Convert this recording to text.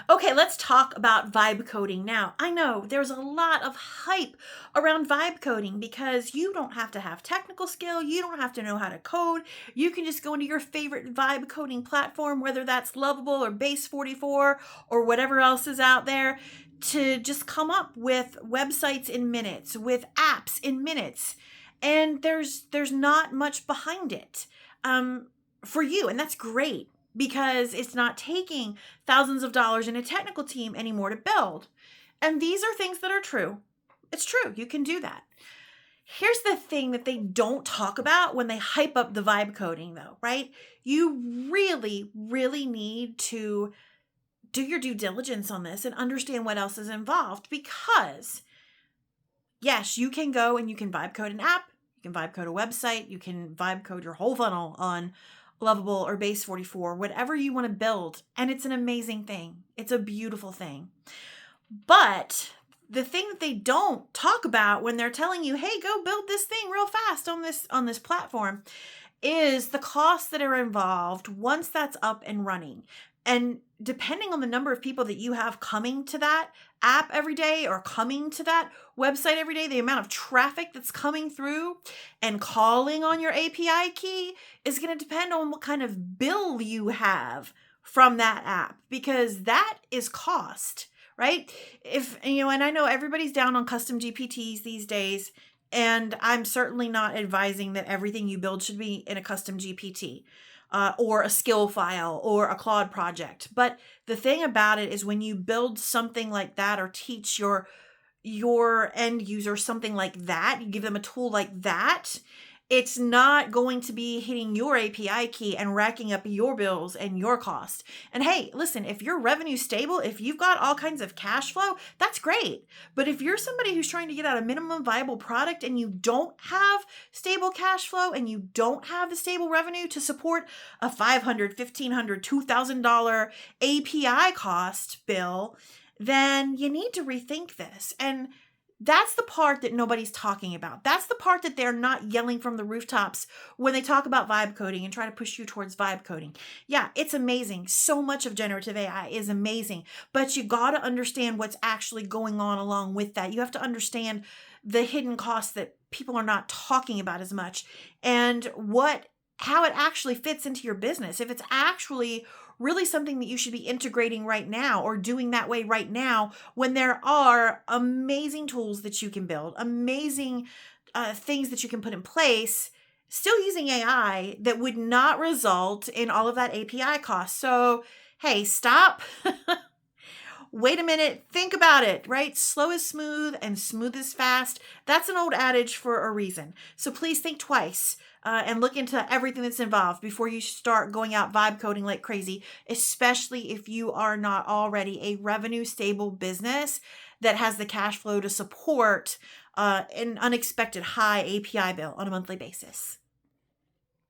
Okay, let's talk about vibe coding now. I know there's a lot of hype around vibe coding because you don't have to have technical skill, you don't have to know how to code. You can just go into your favorite vibe coding platform, whether that's Lovable or Base 44 or whatever else is out there, to just come up with websites in minutes, with apps in minutes. And there's not much behind it. For you, and that's great because it's not taking thousands of dollars in a technical team anymore to build. And these are things that are true. It's true. You can do that. Here's the thing that they don't talk about when they hype up the vibe coding, though, right? You really, really need to do your due diligence on this and understand what else is involved because, yes, you can go and you can vibe code an app, you can vibe code a website, you can vibe code your whole funnel on Lovable or Base 44, whatever you want to build. And it's an amazing thing. It's a beautiful thing. But the thing that they don't talk about when they're telling you, hey, go build this thing real fast on this platform is the costs that are involved once that's up and running. And depending on the number of people that you have coming to that app every day or coming to that website every day, the amount of traffic that's coming through and calling on your API key is going to depend on what kind of bill you have from that app because that is cost, right? And I know everybody's down on custom GPTs these days. And I'm certainly not advising that everything you build should be in a custom GPT or a skill file or a Claude project. But the thing about it is when you build something like that or teach your end user something like that, you give them a tool like that, it's not going to be hitting your API key and racking up your bills and your cost. And hey, listen, if your revenue's stable, if you've got all kinds of cash flow, that's great. But if you're somebody who's trying to get out a minimum viable product and you don't have stable cash flow and you don't have the stable revenue to support a $500, $1,500, $2,000 API cost bill, then you need to rethink this. And that's the part that nobody's talking about. That's the part that they're not yelling from the rooftops when they talk about vibe coding and try to push you towards vibe coding. Yeah, it's amazing. So much of generative AI is amazing, but you got to understand what's actually going on along with that. You have to understand the hidden costs that people are not talking about as much and how it actually fits into your business. If it's actually really something that you should be integrating right now or doing that way right now when there are amazing tools that you can build, amazing things that you can put in place, still using AI that would not result in all of that API cost. So, hey, stop. Wait a minute, think about it, right? Slow is smooth and smooth is fast. That's an old adage for a reason. So please think twice and look into everything that's involved before you start going out vibe coding like crazy, especially if you are not already a revenue stable business that has the cash flow to support an unexpected high API bill on a monthly basis.